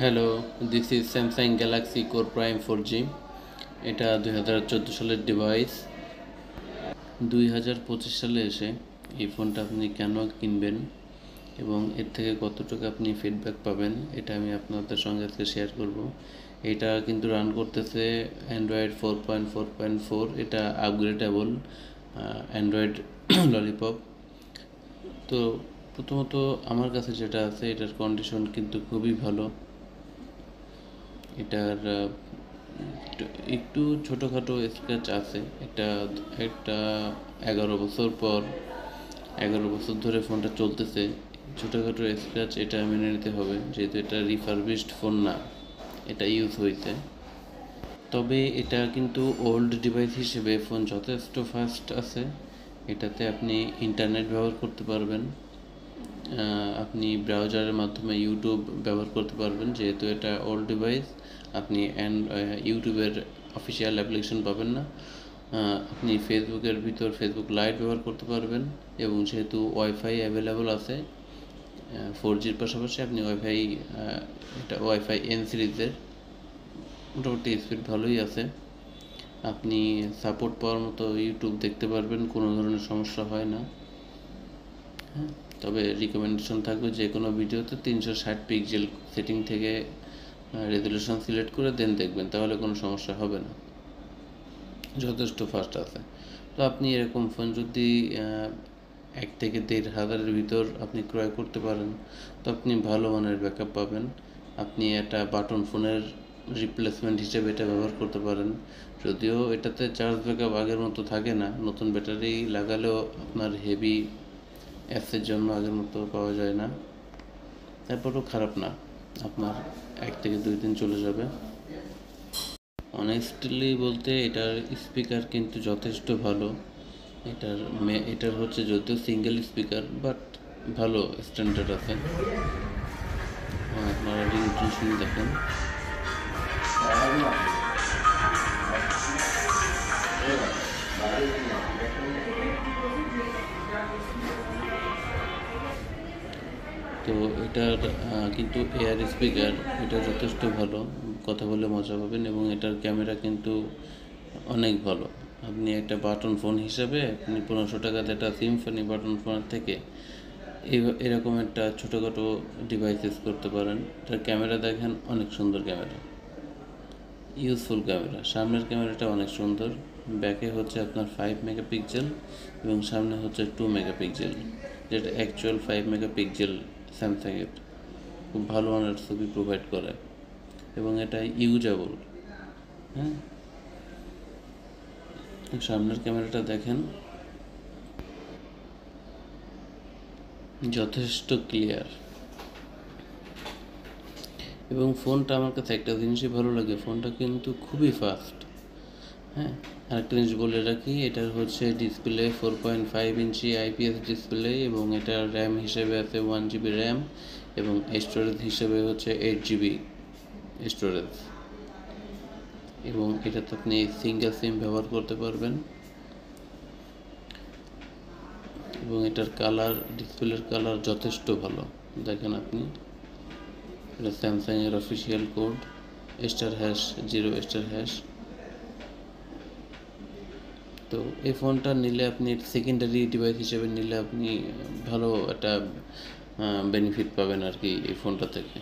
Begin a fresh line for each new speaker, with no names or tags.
Hello, this is Samsung Galaxy core prime 4G। এটা 2014 সালের device. 2025 সালে এসে এই ফোনটা আপনি কেন কিনবেন এবং এর থেকে কতটুকু আপনি ফিডব্যাক পাবেন এটা আমি আপনাদের সঙ্গে আজকে শেয়ার করব। এটা কিন্তু রান করতেছে অ্যান্ড্রয়েড 4.4.4। এটা আপগ্রেডেবল অ্যান্ড্রয়েড ললিপপ। তো প্রথমত আমার কাছে যেটা আছে এটার কন্ডিশন কিন্তু খুবই ভালো। এটার একটু ছোটোখাটো স্ক্র্যাচ আছে। একটা 11 বছর ধরে ফোনটা চলতেছে। ছোটোখাটো স্ক্র্যাচ এটা মেনে নিতে হবে, যেহেতু এটা রিফারবিশড ফোন না, এটা ইউজ হয়েছে। তবে এটা কিন্তু ওল্ড ডিভাইস হিসেবে ফোন যথেষ্ট ফাস্ট আছে। এটাতে আপনি ইন্টারনেট ব্যবহার করতে পারবেন, আপনি ব্রাউজারের মাধ্যমে ইউটিউব ব্যবহার করতে পারবেন। যেহেতু এটা ওল্ড ডিভাইস, আপনি ইউটিউবের অফিসিয়াল অ্যাপ্লিকেশন পাবেন না। আপনি ফেসবুকের ভিতর ফেসবুক লাইট ব্যবহার করতে পারবেন, এবং যেহেতু ওয়াইফাই অ্যাভেলেবল আছে 4Gর পাশাপাশি, আপনি এটা ওয়াইফাই এন সিরিজের, মোটামুটি স্পিড ভালোই আছে। আপনি সাপোর্ট পাওয়ার মতো ইউটিউব দেখতে পারবেন, কোনো ধরনের সমস্যা হয় না। হ্যাঁ, তবে রিকমেন্ডেশন থাকবে যে কোনো ভিডিওতে 360 পিক্সেল সেটিং থেকে রেজুলেশন সিলেক্ট করে দেন দেখবেন, তাহলে কোনো সমস্যা হবে না, যথেষ্ট ফাস্ট আছে। তো আপনি এরকম ফোন যদি 1 থেকে 1.5 হাজারের ভিতর আপনি ক্রয় করতে পারেন, তো আপনি ভালো মানের ব্যাকআপ পাবেন। আপনি এটা বাটন ফোনের রিপ্লেসমেন্ট হিসেবে এটা ব্যবহার করতে পারেন। যদিও এটাতে চার্জ ব্যাকআপ আগের মতো থাকে না, নতুন ব্যাটারি লাগালেও আপনার হেভি অ্যাপসের জন্য আগের মতো পাওয়া যায় না। তারপরেও খারাপ না, আপনার 1 থেকে 2 দিন চলে যাবে। অনেস্টলি বলতে এটার স্পিকার কিন্তু যথেষ্ট ভালো। এটার হচ্ছে যদিও সিঙ্গেল স্পিকার, বাট ভালো স্ট্যান্ডার্ড আছে। আপনারা রিংটোন শুনে দেখেন। তো এটার কিন্তু এয়ার স্পিকার, এটা যথেষ্ট ভালো, কথা বলে মজা পাবেন। এবং এটার ক্যামেরা কিন্তু অনেক ভালো। আপনি একটা বাটন ফোন হিসাবে আপনি 1500 টাকাতে একটা সিম্ফনি বাটন ফোনের থেকে এরকম একটা ছোটোখাটো ডিভাইস ইউজ করতে পারেন। এটার ক্যামেরা দেখেন, অনেক সুন্দর ক্যামেরা, ইউজফুল ক্যামেরা। সামনের ক্যামেরাটা অনেক সুন্দর, ব্যাকে হচ্ছে আপনার 5 মেগাপিক্সেল এবং সামনে হচ্ছে 2 মেগাপিক্সেল, যেটা অ্যাকচুয়াল 5 মেগাপিক্সেল স্যামসাংয়ের। খুব ভালো মানের ছবি প্রোভাইড করে এবং এটা ইউজেবল। হ্যাঁ, সামনের ক্যামেরাটা দেখেন, যথেষ্ট ক্লিয়ার। এবং ফোনটা আমার কাছে একটা জিনিসই ভালো লাগে, ফোনটা কিন্তু খুবই ফাস্ট। হ্যাঁ, আরেকটা জিনিস বলে রাখি, এটার হচ্ছে ডিসপ্লে 4.5 ইঞ্চি IPS ডিসপ্লে, এবং এটার র্যাম হিসেবে আছে 1GB র্যাম, এবং স্টোরেজ হিসেবে হচ্ছে 8GB স্টোরেজ। এবং এটাতে আপনি সিঙ্গেল সিম ব্যবহার করতে পারবেন। এবং এটার কালার, ডিসপ্লের কালার যথেষ্ট ভালো। দেখেন আপনি, এটা স্যামসাংয়ের অফিসিয়াল কোড *0*#। তো এই ফোনটা নিলে আপনি সেকেন্ডারি ডিভাইস হিসেবে নিলে আপনি ভালো একটা বেনিফিট পাবেন আর কি এই ফোনটা থেকে।